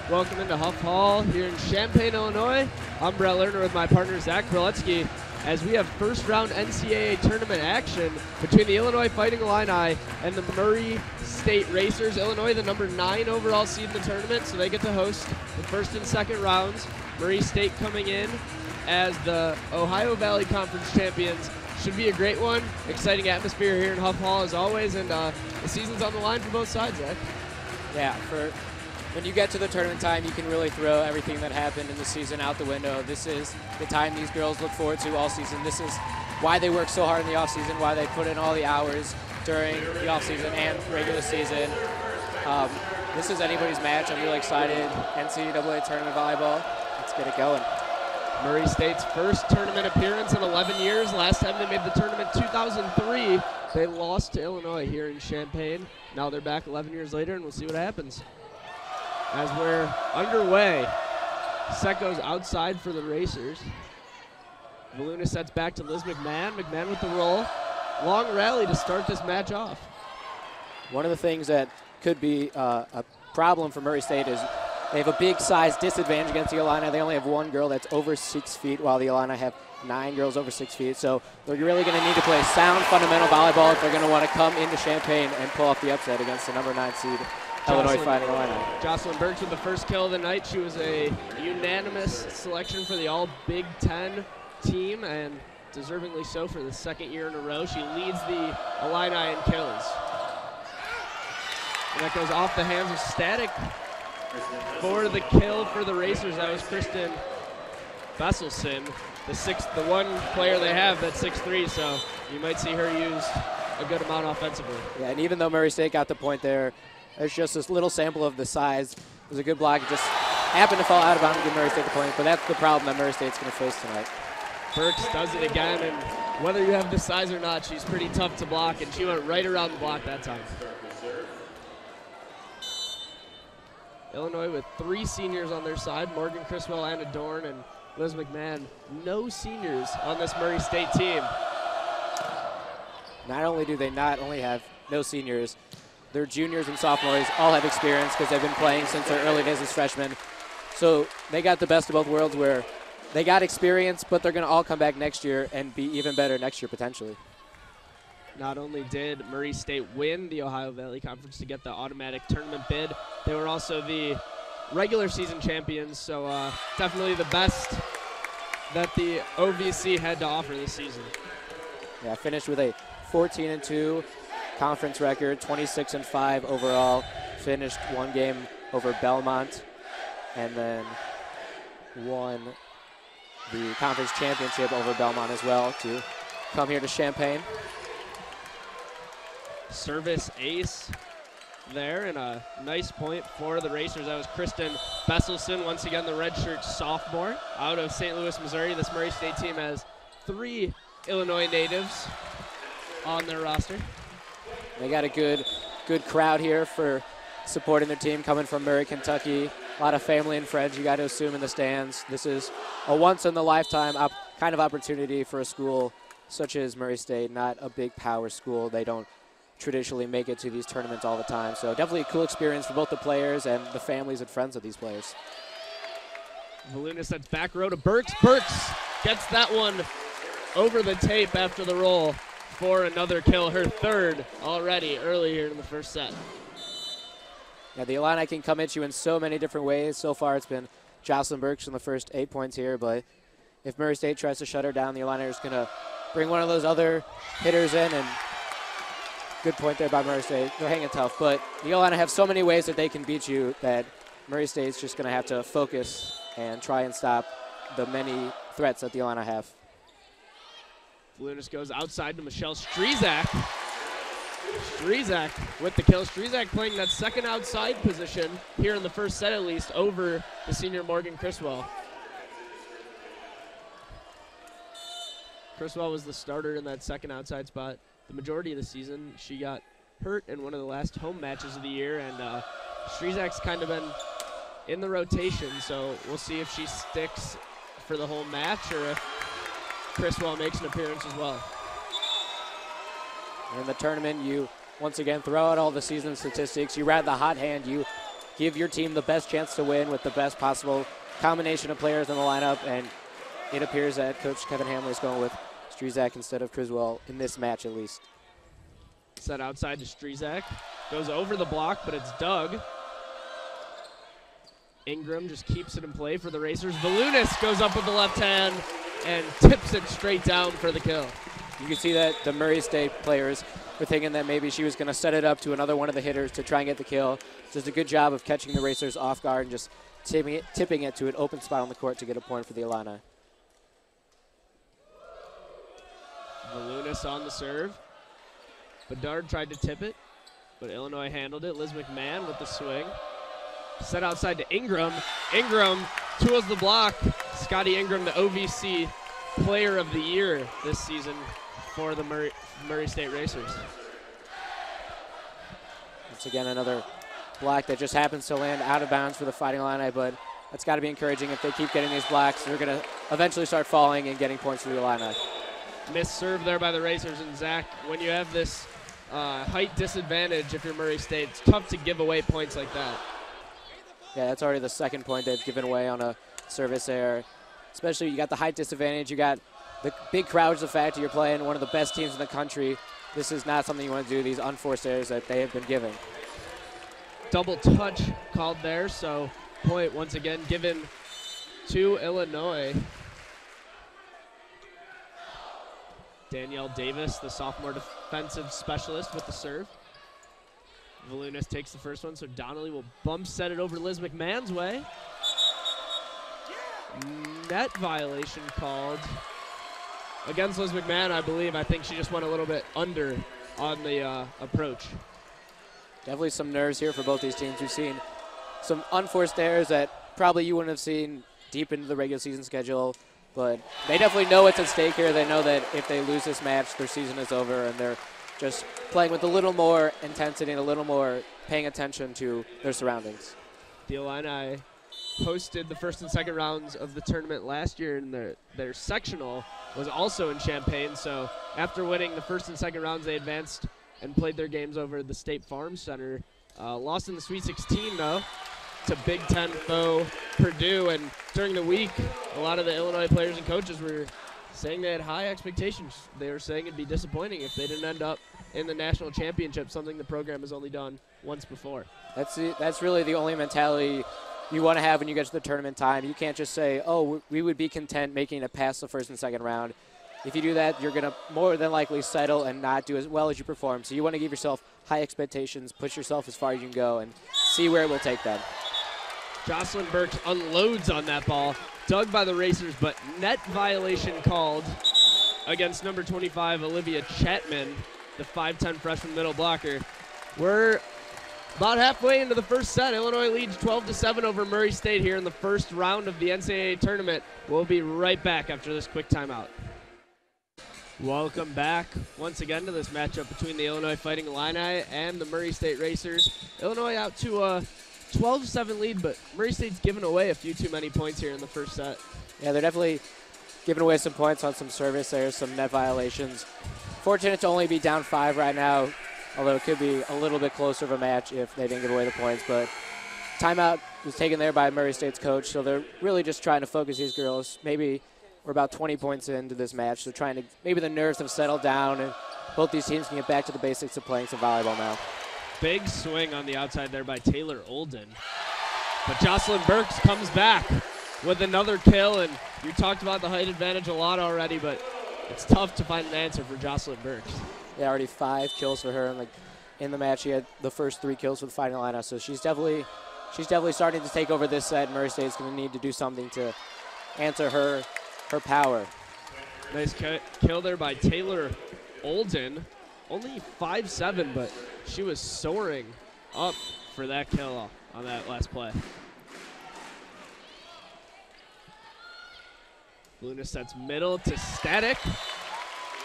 Welcome into Huff Hall here in Champaign, Illinois. I'm Brett Lerner with my partner Zach Kroletsky as we have first round NCAA tournament action between the Illinois Fighting Illini and the Murray State Racers. Illinois, the number 9 overall seed in the tournament, so they get to host the first and second rounds. Murray State coming in as the Ohio Valley Conference champions. Should be a great one. Exciting atmosphere here in Huff Hall as always, and the season's on the line for both sides, Zach. Yeah, when you get to the tournament time, you can really throw everything that happened in the season out the window. This is the time these girls look forward to all season. This is why they work so hard in the offseason, why they put in all the hours during the offseason and regular season. This is anybody's match. I'm really excited. NCAA tournament volleyball. Let's get it going. Murray State's first tournament appearance in 11 years. Last time they made the tournament, 2003. They lost to Illinois here in Champaign. Now they're back 11 years later, and we'll see what happens. As we're underway, set goes outside for the Racers. Valuna sets back to Liz McMahon. McMahon with the roll. Long rally to start this match off. One of the things that could be a problem for Murray State is they have a big size disadvantage against the Illini. They only have one girl that's over 6 feet, while the Illini have 9 girls over 6 feet. So they're really going to need to play sound fundamental volleyball if they're going to want to come into Champaign and pull off the upset against the number 9 seed Illinois Fighting Illini. Jocelyn Burks with the first kill of the night. She was a unanimous selection for the All Big Ten team, and deservingly so for the second year in a row. She leads the Illini in kills. And that goes off the hands of Static for the kill for the Racers. That was Kristen Besselson, the one player they have that's 6'3", so you might see her used a good amount offensively. Yeah, and even though Murray State got the point there, there's just this little sample of the size. It was a good block. It just happened to fall out of bounds and give Murray State the point, but that's the problem that Murray State's going to face tonight. Burks does it again, and whether you have the size or not, she's pretty tough to block, and she went right around the block that time. Illinois with 3 seniors on their side, Morgan Criswell, Anna Dorn, and Liz McMahon. No seniors on this Murray State team. Not only do they not only have no seniors, their juniors and sophomores all have experience because they've been playing since their early days as freshmen. So they got the best of both worlds where they got experience, but they're going to all come back next year and be even better next year potentially. Not only did Murray State win the Ohio Valley Conference to get the automatic tournament bid, they were also the regular season champions, so definitely the best that the OVC had to offer this season. Yeah, finished with a 14-2 conference record, 26-5 overall. Finished one game over Belmont, and then won the conference championship over Belmont as well to come here to Champaign. Service ace there, and a nice point for the Racers. That was Kristen Besselson, once again the redshirt sophomore out of St. Louis, Missouri. This Murray State team has 3 Illinois natives on their roster. They got a good crowd here for supporting their team coming from Murray, Kentucky. A lot of family and friends you got to assume in the stands. This is a once-in-the-lifetime kind of opportunity for a school such as Murray State, not a big power school. They don't traditionally make it to these tournaments all the time. So definitely a cool experience for both the players and the families and friends of these players. Valuna sets back row to Burks. Burks gets that one over the tape after the roll for another kill, her 3rd already early here in the first set. Yeah, the Illini can come at you in so many different ways. So far it's been Jocelyn Burks in the first 8 points here, but if Murray State tries to shut her down, the Illini are just going to bring one of those other hitters in, and good point there by Murray State. They're hanging tough, but the Illini have so many ways that they can beat you that Murray State's just going to have to focus and try and stop the many threats that the Illini have. Valunas goes outside to Michelle Strizak. Strizak with the kill. Strizak playing that second outside position here in the first set at least over the senior Morgan Criswell. Criswell was the starter in that second outside spot the majority of the season. She got hurt in one of the last home matches of the year, and Strizak's kind of been in the rotation, so we'll see if she sticks for the whole match or if Criswell makes an appearance as well. In the tournament, you once again throw out all the season statistics. You ride the hot hand. You give your team the best chance to win with the best possible combination of players in the lineup, and it appears that Coach Kevin Hamley is going with Strezak instead of Criswell in this match at least. Set outside to Strezak. Goes over the block, but it's Doug. Ingram just keeps it in play for the Racers. Volunis goes up with the left hand and tips it straight down for the kill. You can see that the Murray State players were thinking that maybe she was going to set it up to another one of the hitters to try and get the kill. Just a good job of catching the Racers off guard and just tipping it to an open spot on the court to get a point for the Illini. Volunis on the serve. Bedard tried to tip it, but Illinois handled it. Liz McMahon with the swing. Set outside to Ingram. Ingram tools the block. Scotty Ingram, the OVC Player of the Year this season for the Murray State Racers. Once again, another block that just happens to land out of bounds for the Fighting Illini, but that's got to be encouraging. If they keep getting these blocks, they're going to eventually start falling and getting points for the Illini. Missed serve there by the Racers, and Zach, when you have this height disadvantage, if you're Murray State, it's tough to give away points like that. Yeah, that's already the second point they've given away on a service error. Especially you got the height disadvantage, you got the big crowds, the fact that you're playing one of the best teams in the country. This is not something you want to do, these unforced errors that they have been given. Double touch called there, so point once again given to Illinois. Danielle Davis, the sophomore defensive specialist with the serve. Volunis takes the first one, so Donnelly will bump set it over Liz McMahon's way. Net violation called against Liz McMahon, I believe. I think she just went a little bit under on the approach. Definitely some nerves here for both these teams. We've seen some unforced errors that probably you wouldn't have seen deep into the regular season schedule, but they definitely know what's at stake here. They know that if they lose this match, their season is over, and they're just playing with a little more intensity and a little more paying attention to their surroundings. The Illini hosted the first and second rounds of the tournament last year, and their sectional was also in Champaign. So after winning the first and second rounds, they advanced and played their games over at the State Farm Center. Lost in the Sweet 16, though, to Big Ten foe Purdue. And during the week, a lot of the Illinois players and coaches were saying they had high expectations. They were saying it'd be disappointing if they didn't end up in the national championship, something the program has only done once before. That's really the only mentality you want to have when you get to the tournament time. You can't just say, oh, we would be content making it past the first and second round. If you do that, you're going to more than likely settle and not do as well as you perform. So you want to give yourself high expectations, push yourself as far as you can go, and see where it will take them. Jocelyn Burks unloads on that ball. Dug by the Racers, but net violation called against number 25, Olivia Chapman, the 5'10 freshman middle blocker. We're about halfway into the first set. Illinois leads 12-7 over Murray State here in the first round of the NCAA tournament. We'll be right back after this quick timeout. Welcome back once again to this matchup between the Illinois Fighting Illini and the Murray State Racers. Illinois out to a 12-7 lead, but Murray State's given away a few too many points here in the first set. Yeah, they're definitely giving away some points on some service there, some net violations. Fortunate to only be down 5 right now, although it could be a little bit closer of a match if they didn't give away the points. But timeout was taken there by Murray State's coach, so they're really just trying to focus these girls. Maybe we're about 20 points into this match, so trying to, maybe the nerves have settled down and both these teams can get back to the basics of playing some volleyball now. Big swing on the outside there by Taylor Olden. But Jocelyn Burks comes back with another kill, and you talked about the height advantage a lot already, but it's tough to find an answer for Jocelyn Burks. Yeah, already 5 kills for her in the match. She had the first 3 kills for the Fighting Illini, so she's definitely starting to take over this set. Murray State's going to need to do something to answer her power. Nice kill there by Taylor Olden. Only 5'7", but she was soaring up for that kill on that last play. Luna sets middle to Static,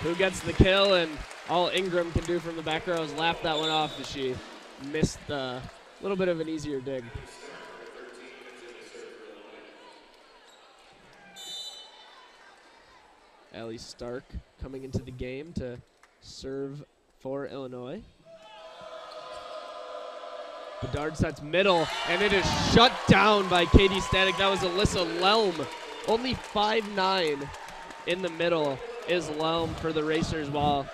who gets the kill, and all Ingram can do from the back row is laugh that one off as she missed a little bit of an easier dig. Allie Stark coming into the game to serve for Illinois. Bedard sets middle, and it is shut down by Katie Static. That was Alyssa Lelm. Only 5'9" in the middle is Lelm for the Racers, while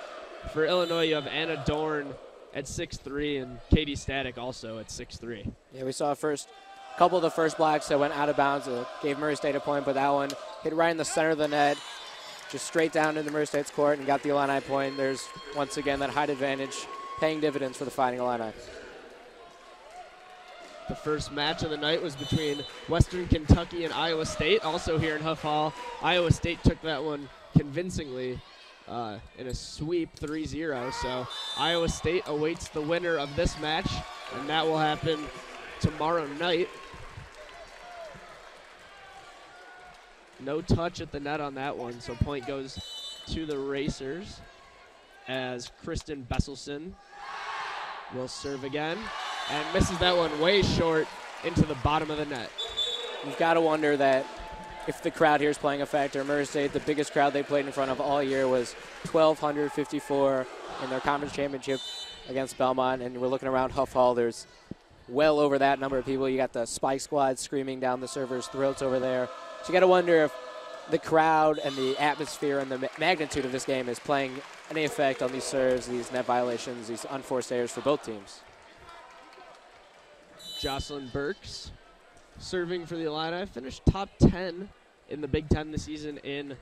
for Illinois you have Anna Dorn at 6'3" and Katie Static also at 6'3". Yeah, we saw couple of the first blocks that went out of bounds. Gave Murray State a point, but that one hit right in the center of the net, just straight down into Murray State's court and got the Illini point. There's, once again, that height advantage paying dividends for the Fighting Illini. The first match of the night was between Western Kentucky and Iowa State, also here in Huff Hall. Iowa State took that one convincingly in a sweep 3-0. So Iowa State awaits the winner of this match, and that will happen tomorrow night. No touch at the net on that one, so point goes to the Racers as Kristen Besselson will serve again and misses that one way short into the bottom of the net. You've got to wonder that if the crowd here is playing a factor. Murray State, the biggest crowd they played in front of all year was 1,254 in their conference championship against Belmont, and we're looking around Huff Hall. There's well over that number of people. You got the Spike Squad screaming down the servers' throats over there. So you got to wonder if the crowd and the atmosphere and the magnitude of this game is playing any effect on these serves, these net violations, these unforced errors for both teams. Jocelyn Burks serving for the Illini, finished top 10 in the Big Ten this season in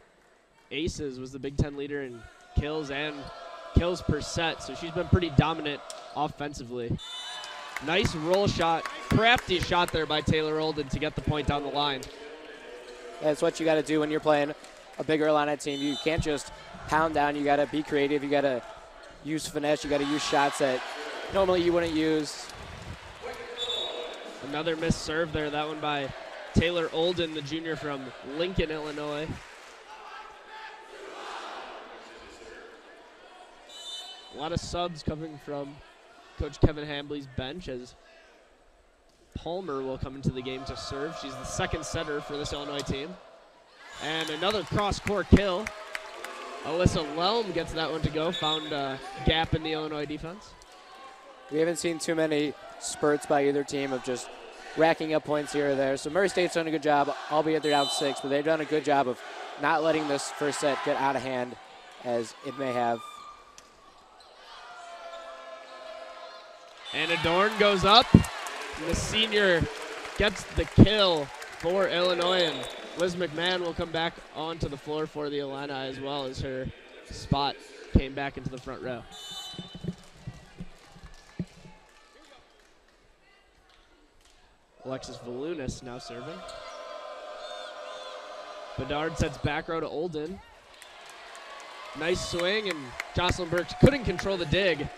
aces, was the Big Ten leader in kills and kills per set, so she's been pretty dominant offensively. Nice roll shot, crafty shot there by Taylor Olden to get the point down the line. That's what you got to do when you're playing a bigger Illini team. You can't just pound down. You got to be creative. You got to use finesse. You got to use shots that normally you wouldn't use. Another missed serve there. That one by Taylor Olden, the junior from Lincoln, Illinois. A lot of subs coming from Coach Kevin Hambley's bench as Palmer will come into the game to serve. She's the second setter for this Illinois team. And another cross-court kill. Alyssa Lelm gets that one to go. Found a gap in the Illinois defense. We haven't seen too many spurts by either team of just racking up points here or there. So Murray State's done a good job, albeit they're down 6, but they've done a good job of not letting this first set get out of hand as it may have. And Adorn goes up. The senior gets the kill for Illinois, and Liz McMahon will come back onto the floor for the Illini as well as her spot came back into the front row. Alexis Volunas now serving. Bedard sets back row to Olden. Nice swing, and Jocelyn Burks couldn't control the dig.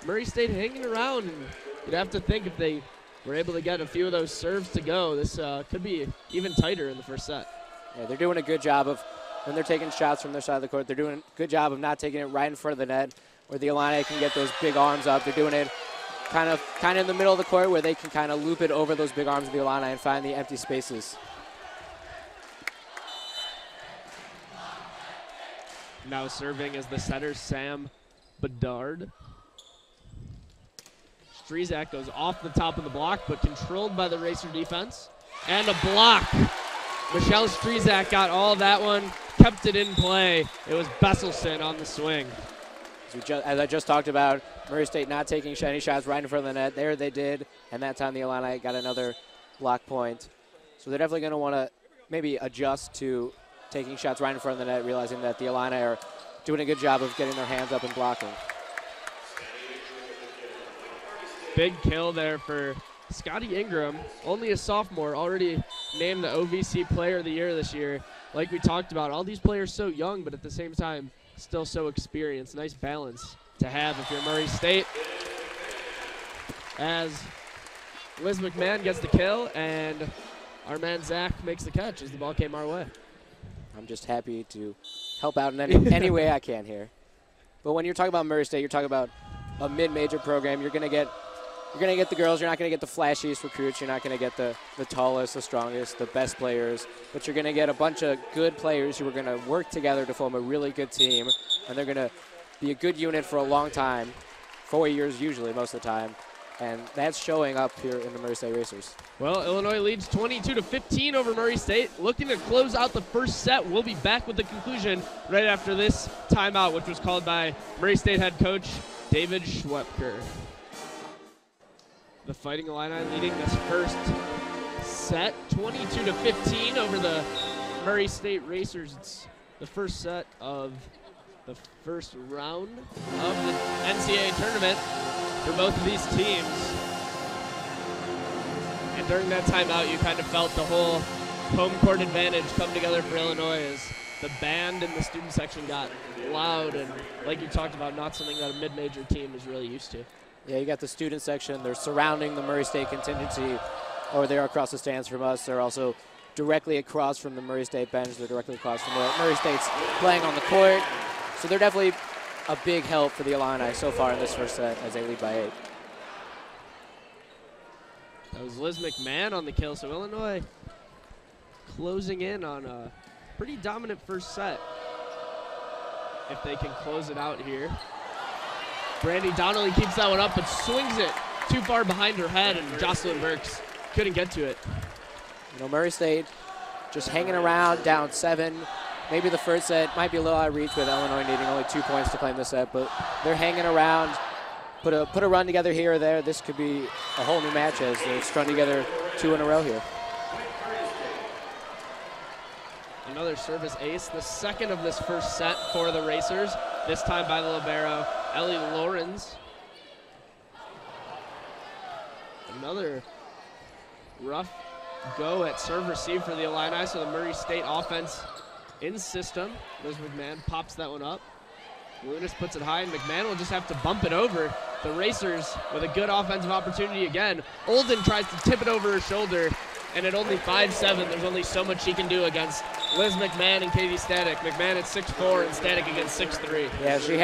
Murray State hanging around, and you'd have to think if they were able to get a few of those serves to go, this could be even tighter in the first set. Yeah, they're doing a good job of, when they're taking shots from their side of the court, they're doing a good job of not taking it right in front of the net where the Illini can get those big arms up. They're doing it kind of in the middle of the court where they can kind of loop it over those big arms of the Illini and find the empty spaces. Now serving is the setter, Sam Bedard. Strizak goes off the top of the block, but controlled by the Racer defense. And a block. Michelle Strizak got all that one, kept it in play. It was Besselson on the swing. As I just talked about, Murray State not taking any shots right in front of the net. There they did, and that time the Illini got another block point. So they're definitely going to want to maybe adjust to taking shots right in front of the net, realizing that the Illini are doing a good job of getting their hands up and blocking. Big kill there for Scotty Ingram, only a sophomore, already named the OVC Player of the Year this year. Like we talked about, all these players so young, but at the same time, still so experienced. Nice balance to have if you're Murray State. As Liz McMahon gets the kill, and our man Zach makes the catch as the ball came our way. I'm just happy to help out in any way I can here. But when you're talking about Murray State, you're talking about a mid-major program. You're going to get the girls. You're not going to get the flashiest recruits. You're not going to get the tallest, the strongest, the best players. But you're going to get a bunch of good players who are going to work together to form a really good team. And they're going to be a good unit for a long time, 4 years usually most of the time. and that's showing up here in the Murray State Racers. Well, Illinois leads 22-15 over Murray State. Looking to close out the first set. We'll be back with the conclusion right after this timeout, which was called by Murray State head coach David Schwepker. The Fighting Illini leading this first set, 22-15 over the Murray State Racers. It's the first set of the first round of the NCAA tournament for both of these teams. And during that timeout, you kind of felt the whole home court advantage come together for Illinois as the band in the student section got loud and, like you talked about, not something that a mid-major team is really used to. Yeah, you got the student section. They're surrounding the Murray State contingency over there across the stands from us. They're also directly across from the Murray State bench. They're directly across from where Murray State's playing on the court. So they're definitely a big help for the Illini so far in this first set as they lead by 8. That was Liz McMahon on the kill, so Illinois closing in on a pretty dominant first set. If they can close it out here. Brandy Donnelly keeps that one up, but swings it too far behind her head, and Jocelyn Burks couldn't get to it. You know, Murray State just hanging around, down 7. Maybe the first set might be a little out of reach with Illinois needing only 2 points to claim the set, but they're hanging around. Put a run together here or there. This could be a whole new match as they've strung together 2 in a row here. Another service ace, the second of this first set for the Racers, this time by the libero, Ellie Lorenz. Another rough go at serve receive for the Illini, so the Murray State offense in system. Liz McMahon pops that one up. Lunas puts it high, and McMahon will just have to bump it over. The Racers with a good offensive opportunity again. Olden tries to tip it over her shoulder, and at only 5'7", there's only so much she can do against Liz McMahon and Katie Static. McMahon at 6'4", and Static against 6'3". Yeah, she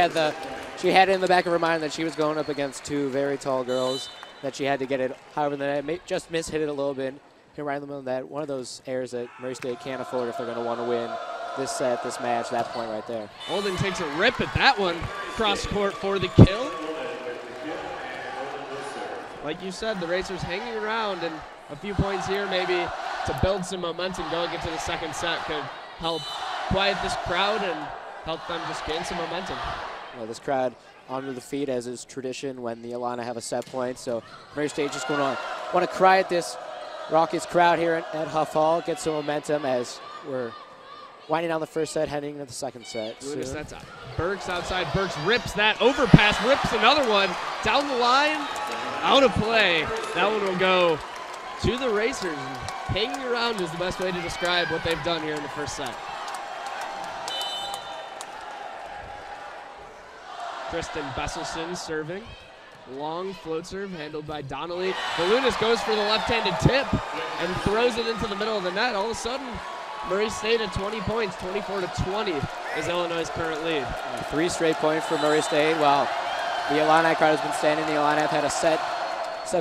had it in the back of her mind that she was going up against 2 very tall girls, that she had to get it however the net, just mishit it a little bit, hit right in the middle of that. One of those errors that Murray State can't afford if they're going to want to win this set, this match, that point right there. Olden takes a rip at that one, cross court for the kill. Like you said, the Racers hanging around, and a few points here maybe to build some momentum going into the second set could help quiet this crowd and help them just gain some momentum. Well, this crowd onto the feet as is tradition when the Illini have a set point, so Murray State just going to want to cry at this raucous crowd here at Huff Hall, get some momentum as we're winding down the first set, heading into the second set. Lunas, that's Burks outside. Burks rips that overpass, rips another one down the line, out of play. That one will go to the Racers. Hanging around is the best way to describe what they've done here in the first set. Kristen Besselson serving. Long float serve handled by Donnelly. Lunas goes for the left-handed tip and throws it into the middle of the net. All of a sudden, Murray State at 20 points, 24-20 is Illinois' current lead. 3 straight points for Murray State. While the Illini crowd has been standing, the Illini have had a set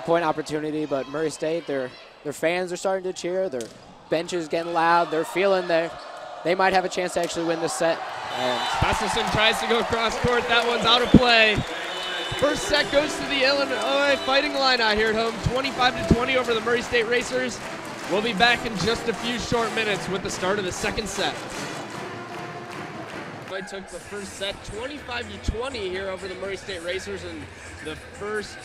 point opportunity, but Murray State, their fans are starting to cheer. Their bench is getting loud. They're feeling they might have a chance to actually win this set. And Besselson tries to go cross court. That one's out of play. First set goes to the Illinois Fighting Illini here at home, 25-20 over the Murray State Racers. We'll be back in just a few short minutes with the start of the second set. Illinois took the first set 25-20 here over the Murray State Racers, and the first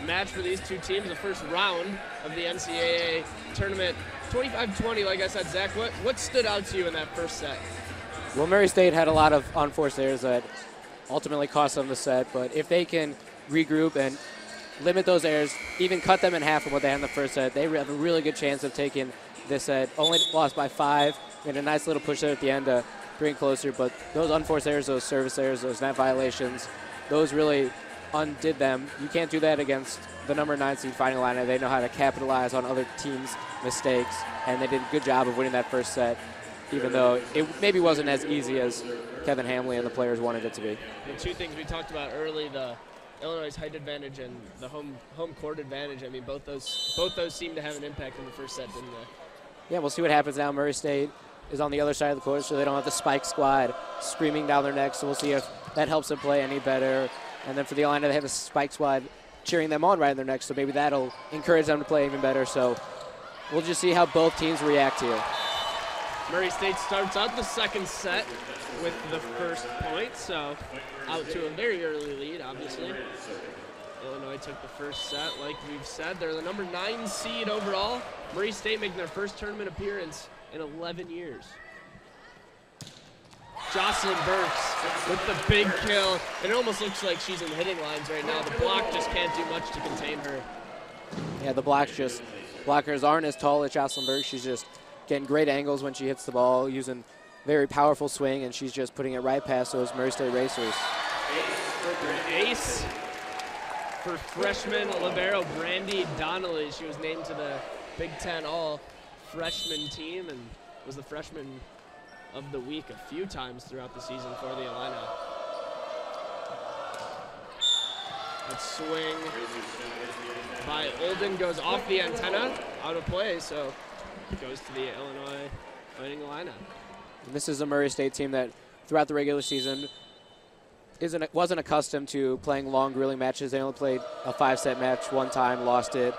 match for these two teams, the first round of the NCAA tournament. 25-20, like I said, Zach, what stood out to you in that first set? Well, Murray State had a lot of unforced errors that ultimately cost them the set, but if they can regroup and limit those errors, even cut them in half from what they had in the first set, they have a really good chance of taking this set. Only lost by 5. Made a nice little push there at the end to bring closer, but those unforced errors, those service errors, those net violations, those really undid them. You can't do that against the number 9 seed Fighting Illini. They know how to capitalize on other teams' mistakes, and they did a good job of winning that first set, even though it maybe wasn't as easy as Kevin Hamley and the players wanted it to be. The two things we talked about early, the Illinois' height advantage and the home court advantage. I mean, both those seem to have an impact in the first set, didn't they? Yeah, we'll see what happens now. Murray State is on the other side of the court, so they don't have the spike squad screaming down their necks. So we'll see if that helps them play any better. And then for the Illini, they have a spike squad cheering them on right in their necks, so maybe that'll encourage them to play even better. So we'll just see how both teams react here. Murray State starts out the second set with the first point, so out to a very early lead, obviously. Illinois took the first set, like we've said. They're the number 9 seed overall. Murray State making their first tournament appearance in 11 years. Jocelyn Burks with the big kill. It almost looks like she's in hitting lines right now. The block just can't do much to contain her. Yeah, the blockers aren't as tall as Jocelyn Burks. She's just getting great angles when she hits the ball, using very powerful swing, and she's just putting it right past those Murray State racers. Ace for freshman libero Brandy Donnelly. She was named to the Big Ten All-Freshman team and was the freshman of the week a few times throughout the season for the Illini. That swing by Olden goes off the antenna, out of play, so it goes to the Illinois Fighting Illini. And this is a Murray State team that throughout the regular season wasn't accustomed to playing long, grueling matches. They only played a 5-set match one time, lost it.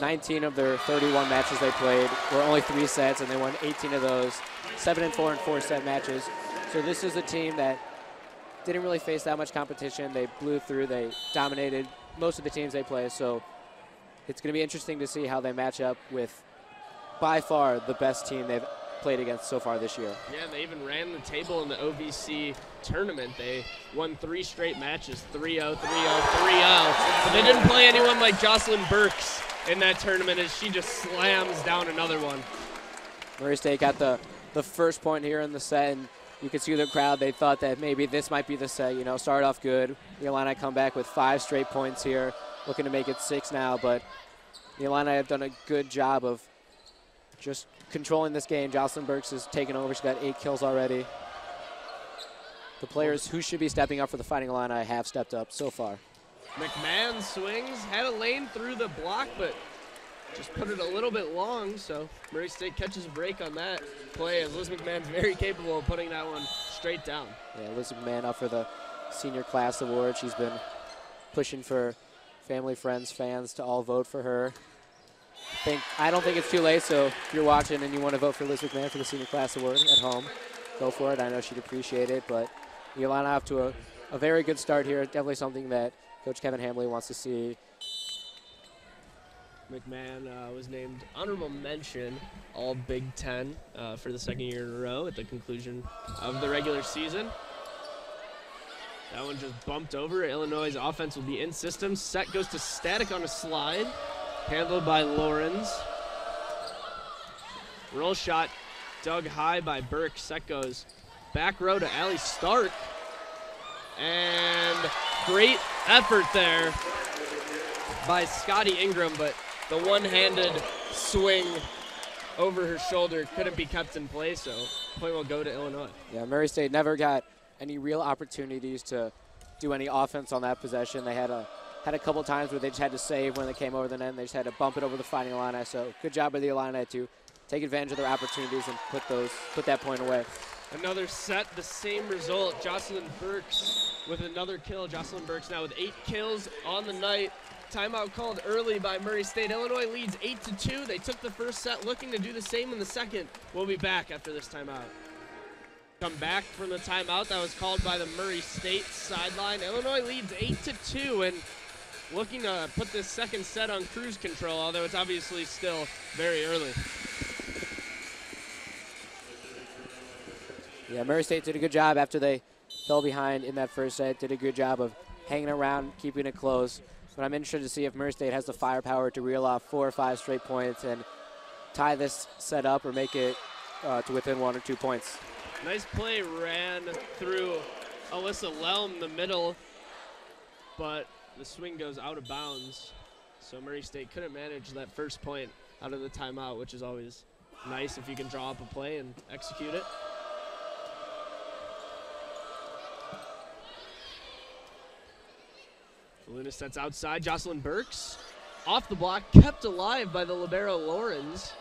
19 of their 31 matches they played were only 3 sets, and they won 18 of those. 7-4 in 4-set matches. So this is a team that didn't really face that much competition. They blew through. They dominated most of the teams they play. So it's going to be interesting to see how they match up with, by far, the best team they've played against so far this year. Yeah, they even ran the table in the OVC tournament. They won 3 straight matches, 3-0, 3-0, 3-0. But they didn't play anyone like Jocelyn Burks in that tournament as she just slams down another one. Murray State got the first point here in the set, and you could see the crowd. They thought that maybe this might be the set, you know, start off good. The Illini come back with 5 straight points here, looking to make it 6 now, but the Illini have done a good job of just controlling this game. Jocelyn Burks has taken over. She's got 8 kills already. The players who should be stepping up for the Fighting Illini have stepped up so far. McMahon swings, had a lane through the block, but just put it a little bit long, so Murray State catches a break on that play as Liz McMahon's very capable of putting that one straight down. Yeah, Liz McMahon up for the Senior Class Award. She's been pushing for family, friends, fans to all vote for her. I don't think it's too late, so if you're watching and you want to vote for Liz McMahon for the Senior Class Award at home, go for it. I know she'd appreciate it, but the Illini off to a very good start here. Definitely something that Coach Kevin Hambley wants to see. McMahon was named honorable mention All Big Ten for the 2nd year in a row at the conclusion of the regular season. That one just bumped over. Illinois' offense will be in system. Set goes to static on a slide, handled by Lawrence. Roll shot dug high by Burke. Set goes back row to Allie Stark. And great effort there by Scotty Ingram, but the one-handed swing over her shoulder couldn't be kept in place, so point will go to Illinois. Yeah, Murray State never got any real opportunities to do any offense on that possession. They had a couple times where they just had to save when they came over the net, and they just had to bump it over the Fighting Illini. So good job by the Illini to take advantage of their opportunities and put that point away. Another set, the same result. Jocelyn Burks with another kill. Jocelyn Burks now with 8 kills on the night. Timeout called early by Murray State. Illinois leads 8-2. They took the first set, looking to do the same in the second. We'll be back after this timeout. Come back from the timeout that was called by the Murray State sideline. Illinois leads 8-2 and looking to put this second set on cruise control, although it's obviously still very early. Yeah, Murray State did a good job after they fell behind in that first set. Did a good job of hanging around, keeping it close. But I'm interested to see if Murray State has the firepower to reel off 4 or 5 straight points and tie this set up or make it to within 1 or 2 points. Nice play ran through Alyssa Lelm, the middle, but the swing goes out of bounds. So Murray State couldn't manage that first point out of the timeout, which is always nice if you can draw up a play and execute it. Luna sets outside. Jocelyn Burks off the block, kept alive by the libero Lawrence.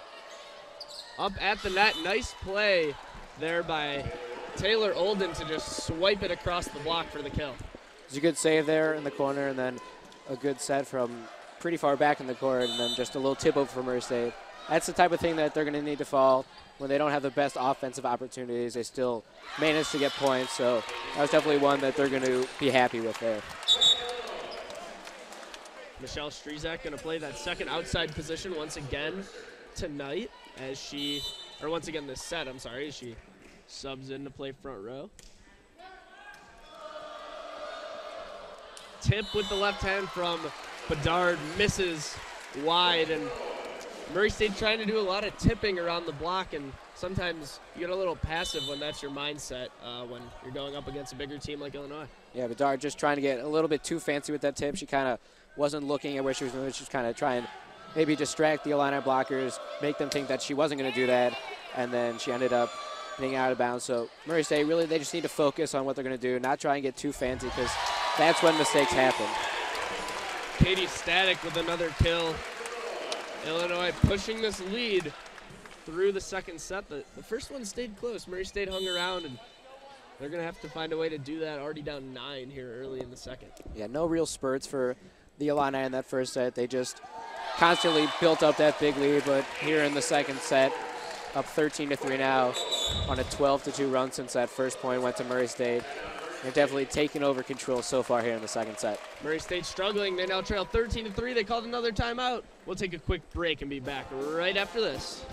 Up at the net, nice play there by Taylor Olden to just swipe it across the block for the kill. It's a good save there in the corner, and then a good set from pretty far back in the court, and then just a little tip over for Murray State. That's the type of thing that they're going to need to fall. When they don't have the best offensive opportunities, they still manage to get points. So that was definitely one that they're going to be happy with there. Michelle Strizak going to play that second outside position once again tonight once again this set, I'm sorry, as she subs in to play front row. Tip with the left hand from Bedard, misses wide, and Murray State trying to do a lot of tipping around the block, and sometimes you get a little passive when that's your mindset when you're going up against a bigger team like Illinois. Yeah, Bedard just trying to get a little bit too fancy with that tip. She kind of wasn't looking at where she was moving. She was kind of trying to maybe distract the Illini blockers, make them think that she wasn't going to do that, and then she ended up getting out of bounds. So Murray State, really, they just need to focus on what they're going to do, not try and get too fancy, because that's when mistakes happen. Katie Static with another kill. Illinois pushing this lead through the second set. The first one stayed close. Murray State hung around, and they're going to have to find a way to do that, already down 9 here early in the second. Yeah, no real spurts for the Illini in that first set. They just constantly built up that big lead, but here in the second set, up 13-3 now on a 12-2 run since that first point went to Murray State. They're definitely taking over control so far here in the second set. Murray State struggling. They now trail 13-3. They called another timeout. We'll take a quick break and be back right after this.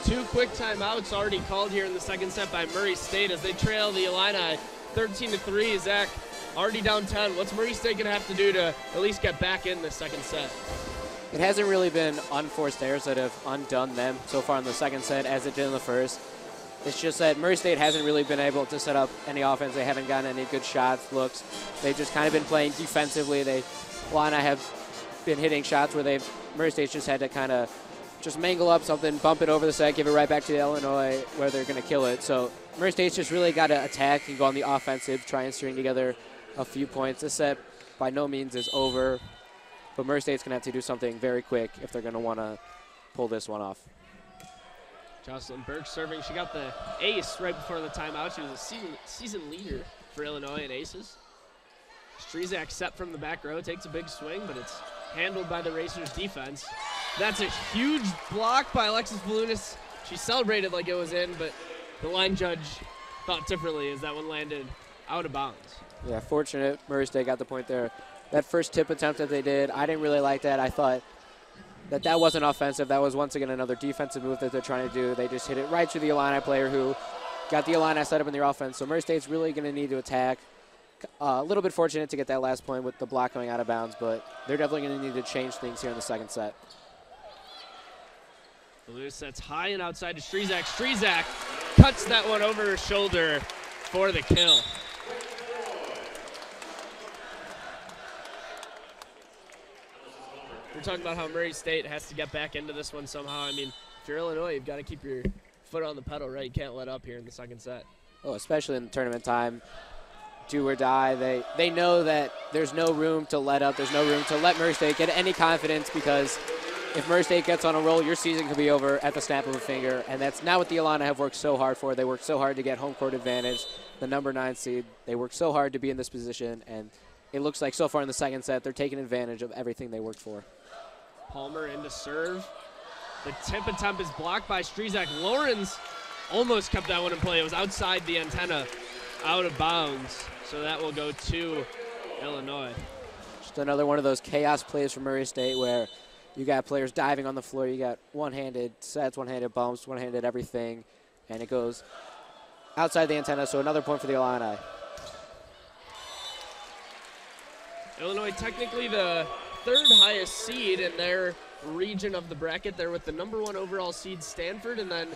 2 quick timeouts already called here in the second set by Murray State as they trail the Illini 13-3. Zach, already down 10. What's Murray State going to have to do to at least get back in the second set? It hasn't really been unforced errors that have undone them so far in the second set as it did in the first. It's just that Murray State hasn't really been able to set up any offense. They haven't gotten any good shots, looks. They've just kind of been playing defensively. Illini have been hitting shots where Murray State's just had to kind of just mangle up something, bump it over the set, give it right back to Illinois where they're going to kill it. So Murray State's just really got to attack and go on the offensive, try and string together a few points. This set by no means is over, but Murray State's going to have to do something very quick if they're going to want to pull this one off. Jocelyn Burke serving. She got the ace right before the timeout. She was a season leader for Illinois in aces. Strizak set from the back row, takes a big swing, but it's handled by the Racers defense. That's a huge block by Alexis Volunis. She celebrated like it was in, but the line judge thought differently as that one landed out of bounds. Yeah, fortunate Murray State got the point there. That first tip attempt that they did, I didn't really like that. I thought that wasn't offensive. That was once again another defensive move that they're trying to do. They just hit it right to the Illini player who got the Illini set up in their offense. So Murray State's really going to need to attack. A little bit fortunate to get that last point with the block going out of bounds, but they're definitely going to need to change things here in the second set. Volunis sets high and outside to Strizak. Strizak cuts that one over her shoulder for the kill. We're talking about how Murray State has to get back into this one somehow. I mean, if you're Illinois, you've got to keep your foot on the pedal, right? You can't let up here in the second set. Oh, especially in the tournament time. Do or die. They know that there's no room to let up. There's no room to let Murray State get any confidence, because if Murray State gets on a roll, your season could be over at the snap of a finger, and that's not what the Illini have worked so hard for. They worked so hard to get home court advantage, the number 9 seed. They worked so hard to be in this position, and it looks like so far in the second set they're taking advantage of everything they worked for. Palmer in to serve. The tip attempt is blocked by Strizak. Lawrence almost kept that one in play. It was outside the antenna, out of bounds. So that will go to Illinois. Just another one of those chaos plays from Murray State where you got players diving on the floor. You got one-handed sets, one-handed bumps, one-handed everything, and it goes outside the antenna. So another point for the Illini. Illinois technically the 3rd highest seed in their region of the bracket. They're with the number 1 overall seed Stanford, and then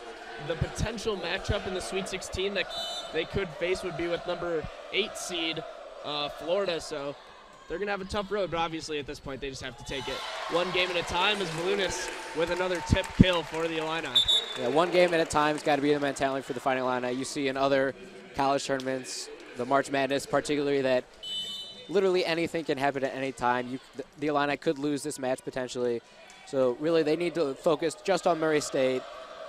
the potential matchup in the Sweet 16 that they could face would be with number 8 seed Florida. So they're going to have a tough road, but obviously at this point they just have to take it one game at a time, as Volunis with another tip kill for the Illini. Yeah, one game at a time has got to be the mentality for the Fighting Illini. You see in other college tournaments, the March Madness particularly, that literally anything can happen at any time. The Illini could lose this match potentially. So really they need to focus just on Murray State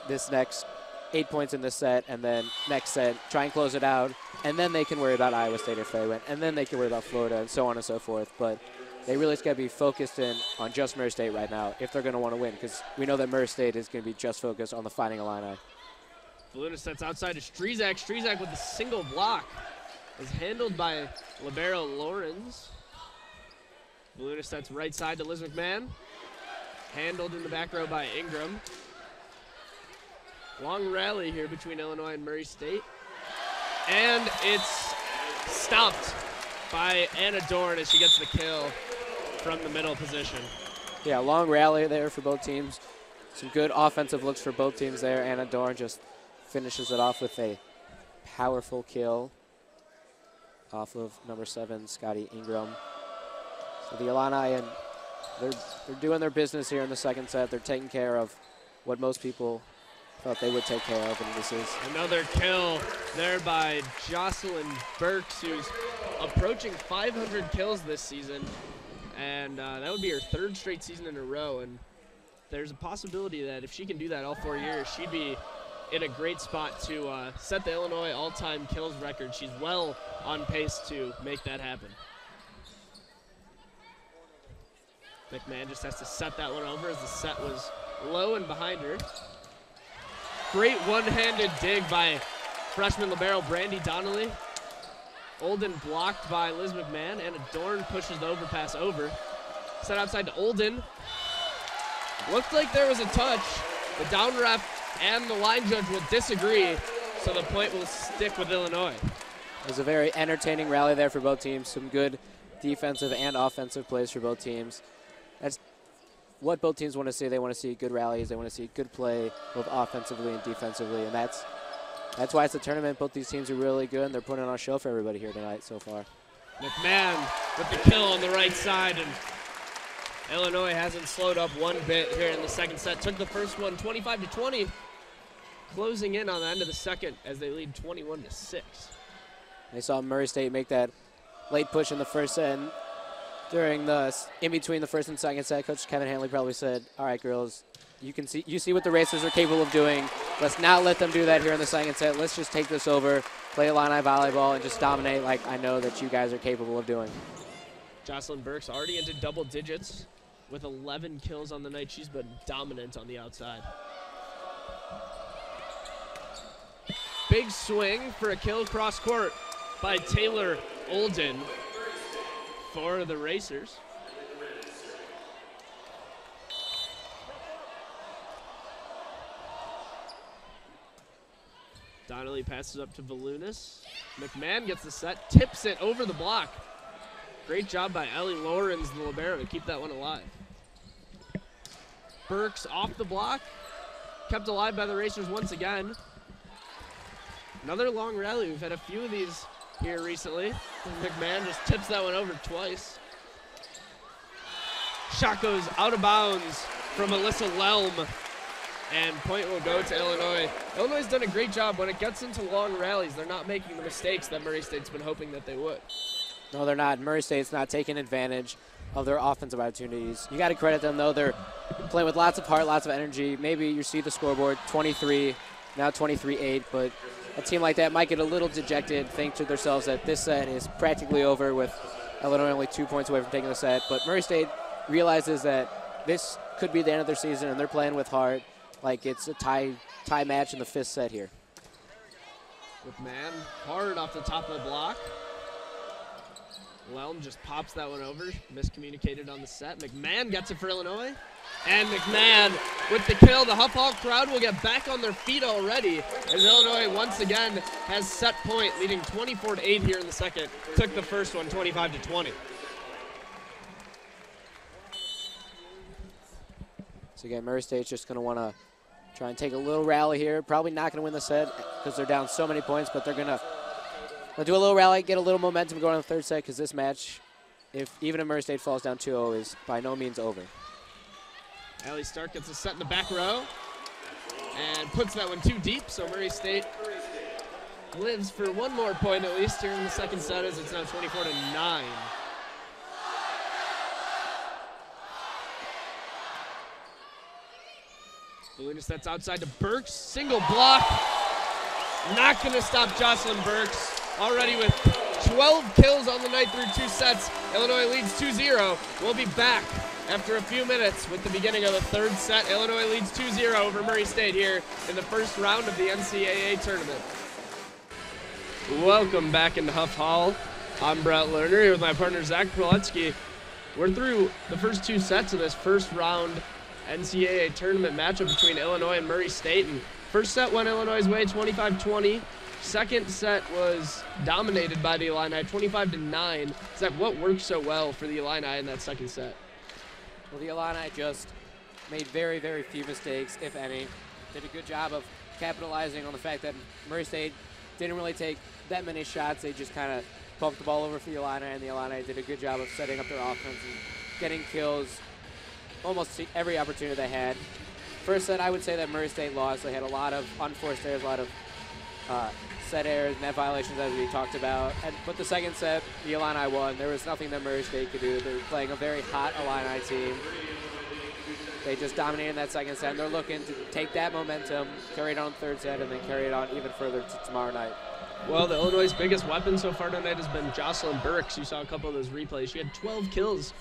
this next 8 points in this set, and then next set try and close it out and then they can worry about Iowa State if they win, and then they can worry about Florida and so on and so forth. But they really just got to be focused in on just Murray State right now if they're going to want to win, because we know that Murray State is going to be just focused on the Fighting Illini. Valunas sets outside to Strizak. Strizak with a single block is handled by libero Lawrence. Valunas sets right side to Liz McMahon. Handled in the back row by Ingram. Long rally here between Illinois and Murray State. And it's stopped by Anna Dorn as she gets the kill from the middle position. Yeah, long rally there for both teams. Some good offensive looks for both teams there. Anna Dorn just finishes it off with a powerful kill off of number 7, Scotty Ingram. So the Illini, and they're doing their business here in the second set. They're taking care of what most people thought they would take care of, and this is another kill there by Jocelyn Burks, who's approaching 500 kills this season, and that would be her 3rd straight season in a row. And there's a possibility that if she can do that all 4 years, she'd be in a great spot to set the Illinois all-time kills record. She's well on pace to make that happen. McMahon just has to set that one over as the set was low and behind her. Great one-handed dig by freshman libero Brandy Donnelly. Olden blocked by Liz McMahon, and Dorn pushes the overpass over. Set outside to Olden. Looked like there was a touch. The down ref and the line judge will disagree, so the point will stick with Illinois. It was a very entertaining rally there for both teams. Some good defensive and offensive plays for both teams. That's what both teams want to see. They want to see good rallies. They want to see good play, both offensively and defensively, and that's why it's a tournament. Both these teams are really good, and they're putting on a show for everybody here tonight so far. McMahon with the kill on the right side, and Illinois hasn't slowed up one bit here in the second set. Took the first one 25-20, closing in on the end of the second as they lead 21-6. They saw Murray State make that late push in the first set. And during the in between the first and second set, Coach Kevin Hanley probably said, "All right, girls, you see what the racers are capable of doing. Let's not let them do that here in the second set. Let's just take this over, play Illini volleyball, and just dominate like I know that you guys are capable of doing." Jocelyn Burks already into double digits with 11 kills on the night. She's been dominant on the outside. Big swing for a kill cross court by Taylor Olden for the Racers. Donnelly passes up to Valunas. McMahon gets the set, tips it over the block. Great job by Ellie Lorenz, the libero, to keep that one alive. Burks off the block, kept alive by the Racers once again. Another long rally. We've had a few of these here recently. McMahon just tips that one over twice. Shot goes out of bounds from Alyssa Lelm, and point will go to Illinois. Illinois has done a great job when it gets into long rallies. They're not making the mistakes that Murray State's been hoping that they would. No, they're not. Murray State's not taking advantage of their offensive opportunities. You got to credit them, though. They're playing with lots of heart, lots of energy. Maybe you see the scoreboard, 23, now 23-8, but a team like that might get a little dejected, think to themselves that this set is practically over with Illinois only 2 points away from taking the set. But Murray State realizes that this could be the end of their season, and they're playing with heart like it's a tie match in the 5th set here. McMahon hard off the top of the block. Lelm just pops that one over, miscommunicated on the set. McMahon gets it for Illinois. And McMahon with the kill. The Huff Hall crowd will get back on their feet already as Illinois once again has set point, leading 24-8 here in the second. Took the first one 25-20. So again, Murray State's just going to want to try and take a little rally here. Probably not going to win the set because they're down so many points, but they're going to do a little rally, get a little momentum going on the third set, because this match, even if Murray State falls down 2-0, is by no means over. Allie Stark gets a set in the back row and puts that one too deep, so Murray State lives for one more point at least here in the second set as it's now 24-9. Valunas sets outside to Burks, single block. Not going to stop Jocelyn Burks already with 12 kills on the night through 2 sets. Illinois leads 2-0. We'll be back after a few minutes with the beginning of the 3rd set. Illinois leads 2-0 over Murray State here in the first round of the NCAA tournament. Welcome back into Huff Hall. I'm Brett Lerner here with my partner Zach Kroletsky. We're through the first 2 sets of this first round NCAA tournament matchup between Illinois and Murray State. And first set went Illinois' way, 25-20. Second set was dominated by the Illini, 25-9. Zach, what worked so well for the Illini in that second set? Well, the Illini just made very, very few mistakes, if any. Did a good job of capitalizing on the fact that Murray State didn't really take that many shots. They just kind of pumped the ball over for the Illini, and the Illini did a good job of setting up their offense and getting kills almost every opportunity they had. First set, I would say that Murray State lost. They had a lot of unforced errors, a lot of set errors, net violations, as we talked about. But the second set, the Illini won. There was nothing that Murray State could do. They were playing a very hot Illini team. They just dominated that second set, and they're looking to take that momentum, carry it on third set, and then carry it on even further to tomorrow night. Well, the Illinois' biggest weapon so far tonight has been Jocelyn Burks. You saw a couple of those replays. She had 12 kills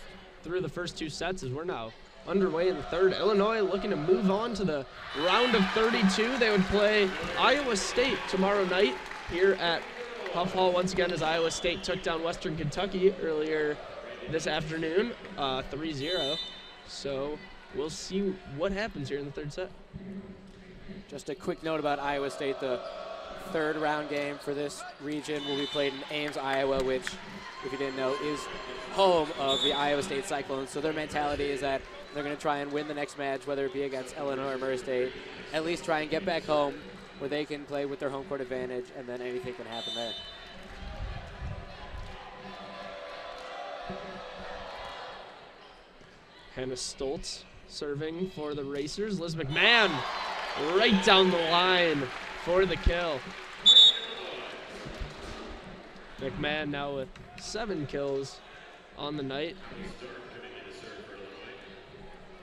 through the first 2 sets as we're now underway in the third. Illinois looking to move on to the round of 32. They would play Iowa State tomorrow night here at Huff Hall once again as Iowa State took down Western Kentucky earlier this afternoon, 3-0. So we'll see what happens here in the third set. Just a quick note about Iowa State. The third round game for this region will be played in Ames, Iowa, which, if you didn't know, is home of the Iowa State Cyclones. So their mentality is that they're going to try and win the next match, whether it be against Illinois or Murray State, at least try and get back home where they can play with their home court advantage, and then anything can happen there. Hannah Stoltz serving for the Racers. Liz McMahon right down the line for the kill. McMahon now with 7 kills on the night.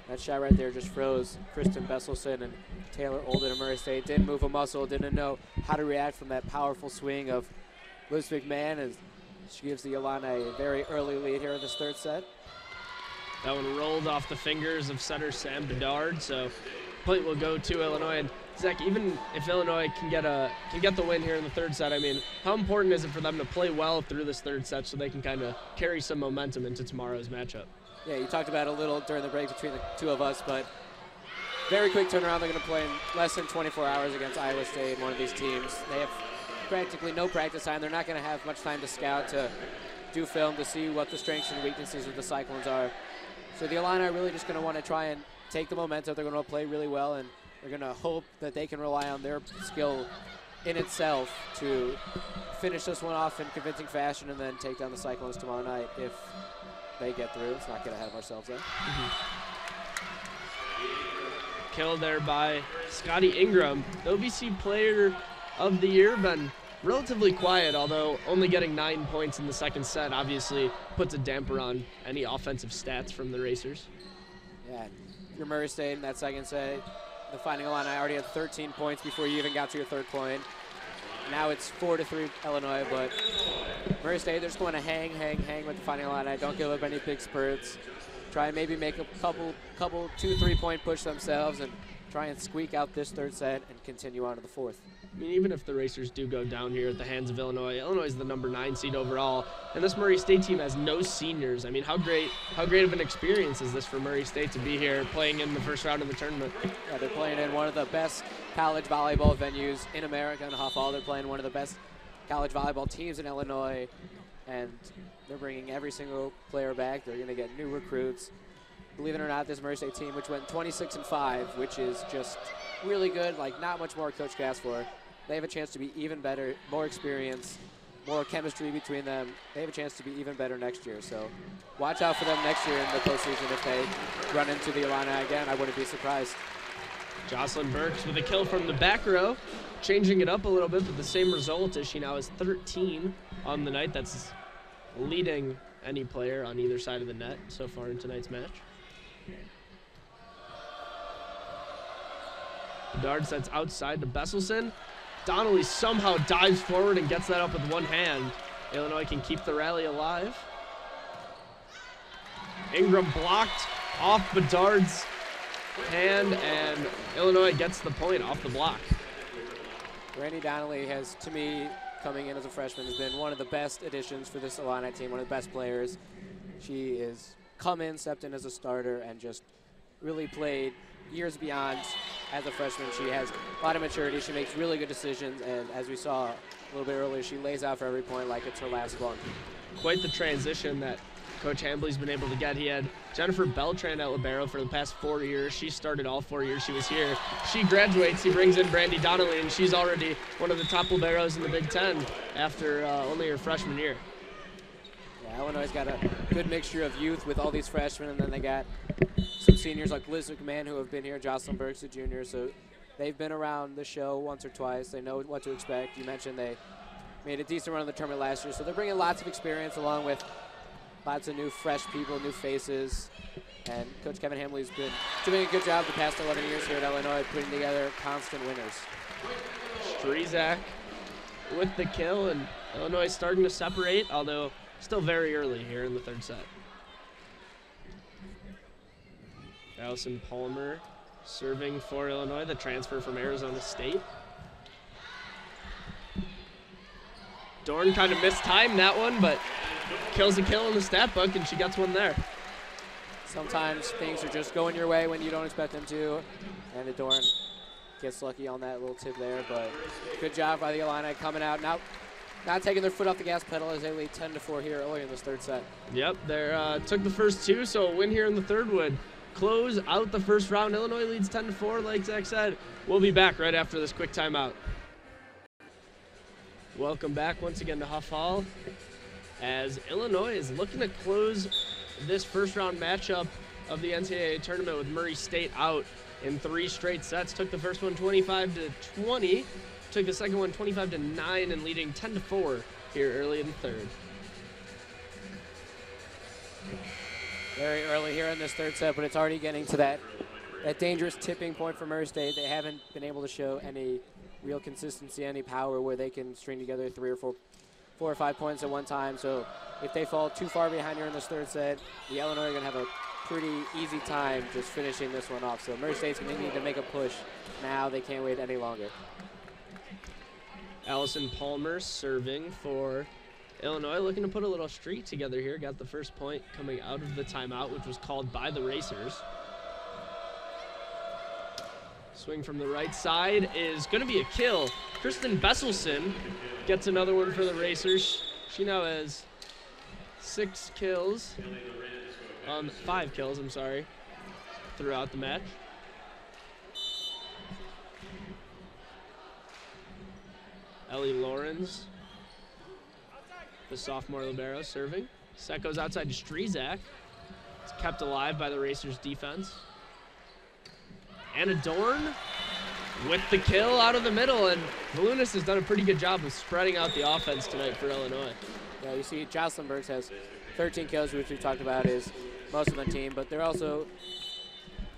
That shot right there just froze Kristen Besselson and Taylor Olden of Murray State. Didn't move a muscle, didn't know how to react from that powerful swing of Liz McMahon as she gives the Illini a very early lead here in this third set. That one rolled off the fingers of setter Sam Bedard, so point will go to Illinois. And Zach, even if Illinois can get the win here in the third set, I mean, how important is it for them to play well through this third set so they can kind of carry some momentum into tomorrow's matchup? Yeah, you talked about it a little during the break between the two of us, but very quick turnaround. They're going to play in less than 24 hours against Iowa State, one of these teams. They have practically no practice time. They're not going to have much time to scout, to do film, to see what the strengths and weaknesses of the Cyclones are. So the Illini are really just going to want to try and take the momentum. They're going to play really well, and they're going to hope that they can rely on their skill in itself to finish this one off in convincing fashion and then take down the Cyclones tomorrow night if they get through. Let's not get ahead of ourselves there. Killed there by Scotty Ingram. The OVC Player of the Year, been relatively quiet, although only getting 9 points in the second set obviously puts a damper on any offensive stats from the Racers. Yeah, your Murray State in that second set, the Fighting Illini already had 13 points before you even got to your third point. Now it's 4-3 Illinois, but Murray State, they're just going to hang with the Fighting Illini. Don't give up any big spurts. Try and maybe make a couple 2-3 point push themselves and try and squeak out this third set and continue on to the fourth. I mean, even if the Racers do go down here at the hands of Illinois, Illinois is the number 9 seed overall, and this Murray State team has no seniors. I mean, how great of an experience is this for Murray State to be here playing in the first round of the tournament? Yeah, they're playing in one of the best college volleyball venues in America in Huff Hall. They're playing one of the best college volleyball teams in Illinois, and they're bringing every single player back. They're going to get new recruits. Believe it or not, this Murray State team, which went 26-5, which is just really good, like not much more Coach could ask for. They have a chance to be even better, more experience, more chemistry between them. They have a chance to be even better next year. So watch out for them next year in the postseason. If they run into the Illini again, I wouldn't be surprised. Jocelyn Burks with a kill from the back row, changing it up a little bit, but the same result as she now has 13 on the night. That's leading any player on either side of the net so far in tonight's match. Bedard sets outside to Besselson. Donnelly somehow dives forward and gets that up with one hand. Illinois can keep the rally alive. Ingram blocked off Bedard's hand, and Illinois gets the point off the block. Brandy Donnelly has, to me, coming in as a freshman, has been one of the best additions for this Illini team, one of the best players. She is stepped in as a starter, and just really played years beyond as a freshman. She has a lot of maturity. She makes really good decisions, and as we saw a little bit earlier, she lays out for every point like it's her last one. Quite the transition that Coach Hambley's been able to get. He had Jennifer Beltran at libero for the past 4 years. She started all 4 years she was here. She graduates, he brings in Brandy Donnelly, and she's already one of the top liberos in the Big Ten after only her freshman year. Yeah, Illinois got a good mixture of youth with all these freshmen, and then they got some seniors like Liz McMahon who have been here, Jocelyn Burks, a junior, so they've been around the show once or twice. They know what to expect. You mentioned they made a decent run in the tournament last year, so they're bringing lots of experience along with lots of new fresh people, new faces, and Coach Kevin Hambley's been doing a good job the past 11 years here at Illinois, putting together constant winners. Strizak with the kill, and Illinois starting to separate, although still very early here in the third set. Allison Palmer serving for Illinois, the transfer from Arizona State. Dorn kind of mistimed that one, but kills a kill in the stat book, and she gets one there. Sometimes things are just going your way when you don't expect them to, and the Dorn gets lucky on that little tip there, but good job by the Illini coming out, not taking their foot off the gas pedal as they lead 10-4 here early in this third set. Yep, they took the first two, so a win here in the third would close out the first round. Illinois leads 10-4, like Zach said. We'll be back right after this quick timeout. Welcome back once again to Huff Hall, as Illinois is looking to close this first round matchup of the NCAA tournament with Murray State out in 3 straight sets. Took the first one 25-20, took the second one 25-9, and leading 10-4 here early in the third. Very early here in this third set, but it's already getting to that dangerous tipping point for Murray State. They haven't been able to show any real consistency, any power where they can string together 3 or 4 or 5 points at one time. So if they fall too far behind here in this third set, the Illinois are going to have a pretty easy time just finishing this one off. So Murray State's going to need to make a push now. They can't wait any longer. Allison Palmer serving for Illinois, looking to put a little streak together here. Got the first point coming out of the timeout, which was called by the Racers. Swing from the right side is going to be a kill. Kristen Besselson gets another one for the Racers. She now has 5 kills, I'm sorry, throughout the match. Ellie Lawrence, the sophomore libero, serving. Set goes outside to Strizak. It's kept alive by the Racers' defense. Anna Dorn with the kill out of the middle, and Volunis has done a pretty good job of spreading out the offense tonight for Illinois. Yeah, you see Jocelyn Burks has 13 kills, which we've talked about is most of the team, but they also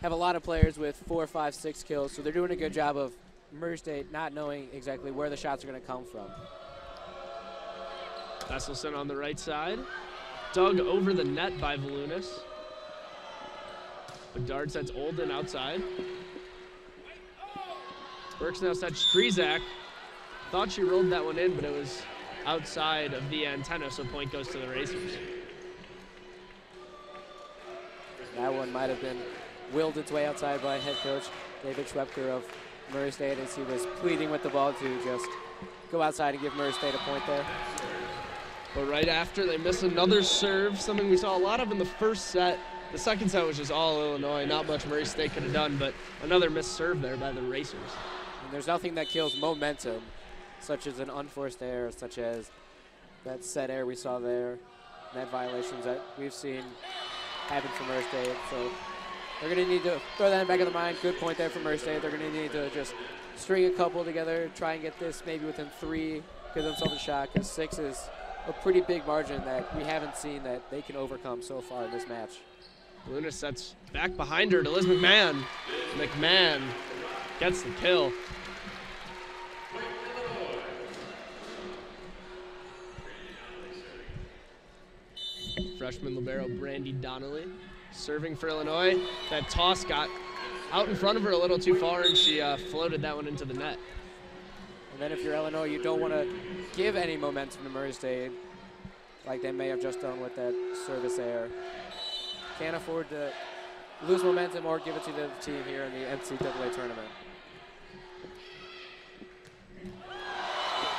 have a lot of players with 4, 5, 6 kills, so they're doing a good job of Murray State not knowing exactly where the shots are going to come from. Besselson on the right side. Dug over the net by Volunis. Bedard sets Olden outside. Burks now sets Strizak. Thought she rolled that one in, but it was outside of the antenna, so point goes to the Racers. That one might have been willed its way outside by head coach David Schwepker of Murray State as he was pleading with the ball to just go outside and give Murray State a point there. But right after, they miss another serve, something we saw a lot of in the first set. The second set was just all Illinois, not much Murray State could have done, but another missed serve there by the Racers. And there's nothing that kills momentum, such as an unforced error, such as that set error we saw there, net violations that we've seen happen for Murray State. So they're going to need to throw that in the back of the mind. Good point there for Murray State. They're going to need to just string a couple together, try and get this maybe within 3, give themselves a shot, because 6 is a pretty big margin that we haven't seen that they can overcome so far in this match. Luna sets back behind her to Liz McMahon. McMahon gets the kill. freshman libero Brandy Donnelly. Serving for Illinois. That toss got out in front of her a little too far, and she floated that one into the net. And then if you're Illinois, you don't want to give any momentum to Murray State, like they may have just done with that service error. Can't afford to lose momentum or give it to the team here in the NCAA tournament.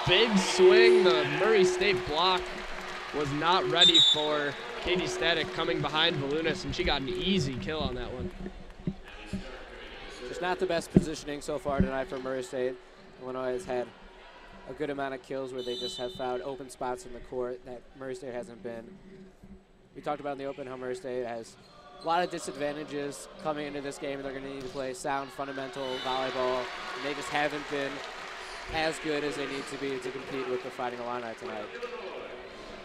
Big swing. The Murray State block was not ready for Katie Static coming behind Volunas, and she got an easy kill on that one. Just not the best positioning so far tonight for Murray State. Illinois has had a good amount of kills where they just have found open spots in the court that Murray State hasn't been. We talked about in the open how Murray State has a lot of disadvantages coming into this game, and they're going to need to play sound, fundamental volleyball, and they just haven't been as good as they need to be to compete with the Fighting Illini tonight.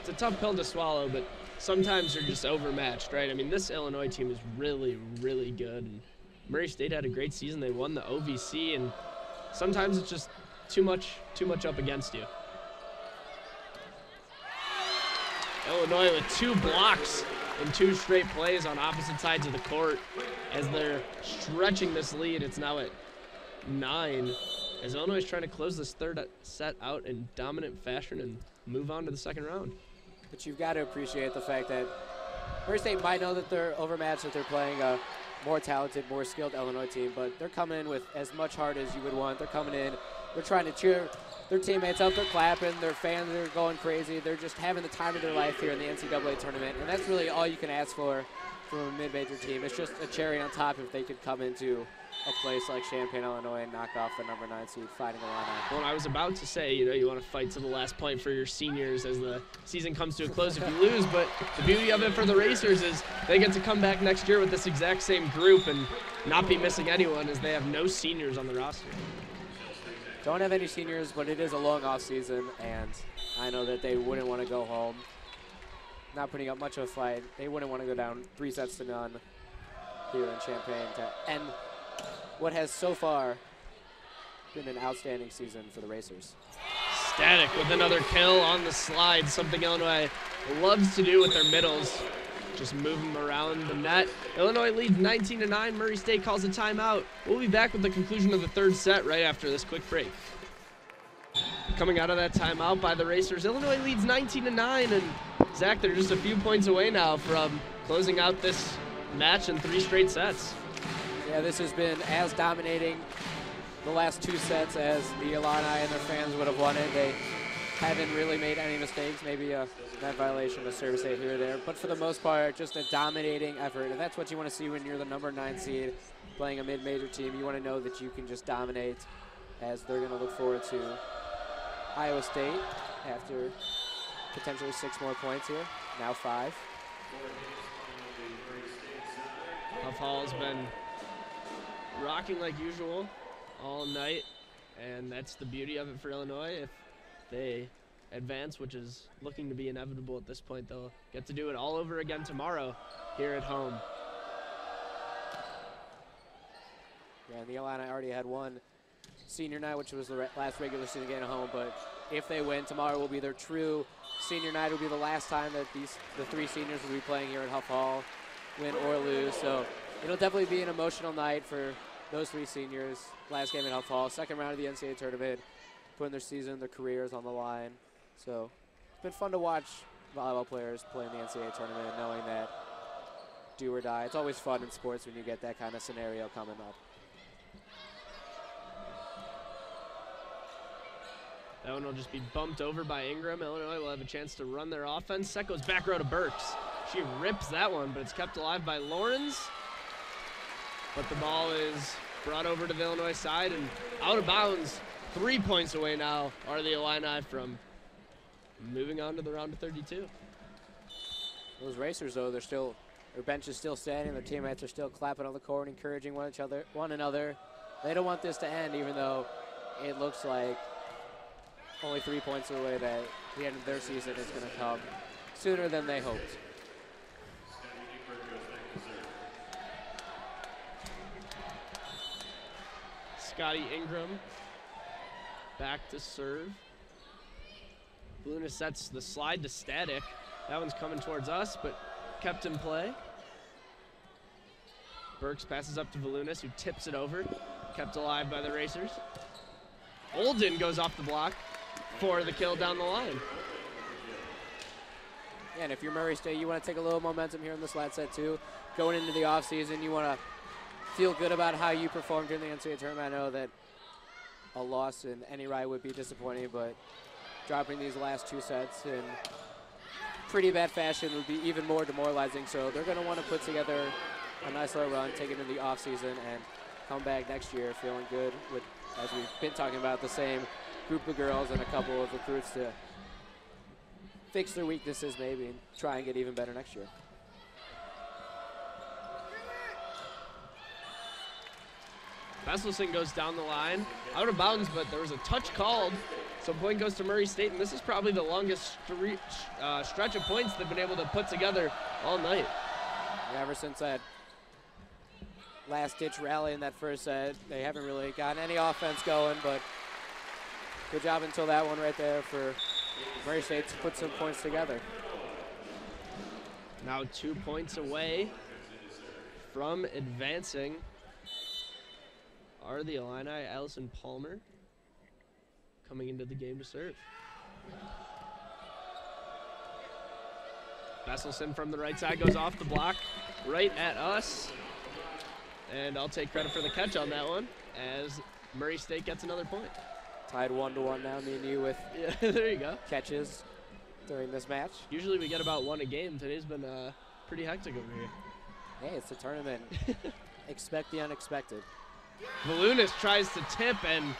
It's a tough pill to swallow, but sometimes you're just overmatched, right? I mean, this Illinois team is really, really good. And Murray State had a great season. They won the OVC, and sometimes it's just too much up against you. Illinois with 2 blocks in 2 straight plays on opposite sides of the court. As they're stretching this lead, it's now at 9. As Illinois is trying to close this third set out in dominant fashion and move on to the second round. But you've got to appreciate the fact that Murray State might know that they're overmatched, that they're playing a more talented, more skilled Illinois team, but they're coming in with as much heart as you would want. They're coming in, they're trying to cheer their teammates up, they're clapping, their fans are going crazy. They're just having the time of their life here in the NCAA tournament, and that's really all you can ask for from a mid-major team. It's just a cherry on top if they could come into a place like Champaign, Illinois, and knock off the number 9 seed Fighting Illini. Well, I was about to say, you want to fight to the last point for your seniors as the season comes to a close if you lose, but the beauty of it for the Racers is they get to come back next year with this exact same group and not be missing anyone, as they have no seniors on the roster. Don't have any seniors, but it is a long off season, and I know that they wouldn't want to go home not putting up much of a fight. They wouldn't want to go down 3-0 here in Champaign to end what has so far been an outstanding season for the Racers. Static with another kill on the slide, something Illinois loves to do with their middles. Just move them around the net. Illinois leads 19-9. Murray State calls a timeout. We'll be back with the conclusion of the third set right after this quick break. Coming out of that timeout by the Racers, Illinois leads 19-9, and Zach, they're just a few points away now from closing out this match in 3 straight sets. Yeah, this has been as dominating the last 2 sets as the Illini and their fans would have wanted. They haven't really made any mistakes, maybe a net violation, a service save here or there, but for the most part, just a dominating effort, and that's what you want to see when you're the number 9 seed playing a mid-major team. You want to know that you can just dominate, as they're going to look forward to Iowa State after potentially 6 more points here, now 5. Huff Hall's been rocking like usual all night, and that's the beauty of it for Illinois. If they advance, which is looking to be inevitable at this point, they'll get to do it all over again tomorrow here at home. Yeah, and the Illini already had one senior night, which was the last regular season game at home, but if they win, tomorrow will be their true senior night. It will be the last time that the 3 seniors will be playing here at Huff Hall, win or lose. So it'll definitely be an emotional night for those 3 seniors. Last game at Huff Hall, second round of the NCAA tournament, putting their season, their careers on the line. So it's been fun to watch volleyball players play in the NCAA tournament, knowing that do or die. It's always fun in sports when you get that kind of scenario coming up. That one will just be bumped over by Ingram. Illinois will have a chance to run their offense. Set goes back row to Burks. She rips that one, but it's kept alive by Lawrence. But the ball is brought over to the Illinois side and out of bounds. 3 points away now are the Illini from moving on to the round of 32. Those Racers, though, their bench is still standing. Their teammates are still clapping on the court, encouraging one another. They don't want this to end, even though it looks like only 3 points away that the end of their season is going to come sooner than they hoped. Scotty Ingram back to serve. Luna sets the slide to Static. That one's coming towards us, but kept in play. Burks passes up to Volunas, who tips it over. Kept alive by the Racers. Olden goes off the block for the kill down the line. Yeah, and if you're Murray State, you want to take a little momentum here in this last set too. Going into the offseason, you want to feel good about how you performed in the NCAA tournament. I know that a loss in any ride would be disappointing, but dropping these last 2 sets in pretty bad fashion would be even more demoralizing. So they're going to want to put together a nice little run, take it into the offseason, and come back next year feeling good with, as we've been talking about, the same group of girls and a couple of recruits to fix their weaknesses maybe and try and get even better next year. Vesselson goes down the line, out of bounds, but there was a touch called. So point goes to Murray State, and this is probably the longest stretch of points they've been able to put together all night. Yeah, ever since that last-ditch rally in that first set, they haven't really gotten any offense going, but good job until that one right there for Murray State to put some points together. Now 2 points away from advancing are the Illini. Allison Palmer coming into the game to serve. Vesselson from the right side goes off the block right at us. And I'll take credit for the catch on that one as Murray State gets another point. Tied 1-1 now, me and you with there you go. catches during this match. Usually we get about 1 a game. Today's been pretty hectic over here. Hey, it's a tournament. Expect the unexpected. Volunas tries to tip, and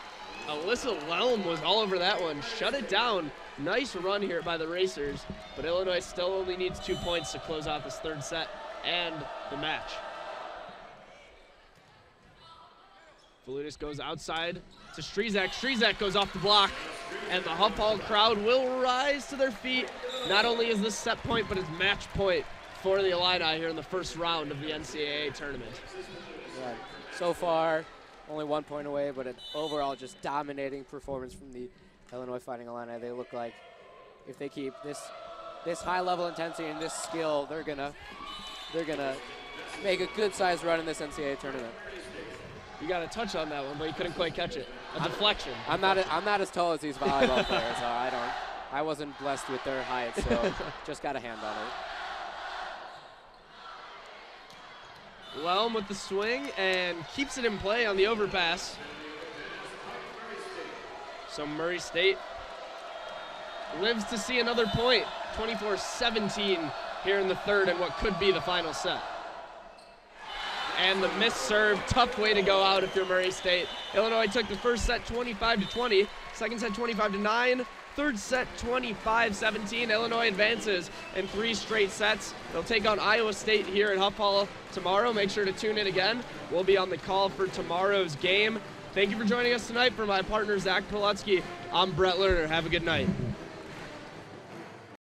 Alyssa Lelm was all over that one. Shut it down. Nice run here by the Racers, but Illinois still only needs 2 points to close out this 3rd set and the match. Volunas goes outside to Strizak. Strizak goes off the block, and the Huff Hall crowd will rise to their feet. Not only is this set point, but it's match point for the Illini here in the first round of the NCAA tournament. Yeah, so far, only 1 point away, but an overall just dominating performance from the Illinois Fighting Illini. They look like if they keep this high level intensity and this skill, they're gonna make a good sized run in this NCAA tournament. You got a touch on that one, but you couldn't quite catch it. Deflection. I'm not as tall as these volleyball players, so I wasn't blessed with their height, so just got a hand on it. Lelm with the swing and keeps it in play on the overpass. So Murray State lives to see another point. 24-17 here in the 3rd and what could be the final set. And the missed serve, tough way to go out if you're Murray State. Illinois took the first set 25-20, second set 25-9, third set 25-17. Illinois advances in 3 straight sets. They'll take on Iowa State here at Huff Hall tomorrow. Make sure to tune in again. We'll be on the call for tomorrow's game. Thank you for joining us tonight. For my partner, Zach Pilutsky, I'm Brett Lerner. Have a good night.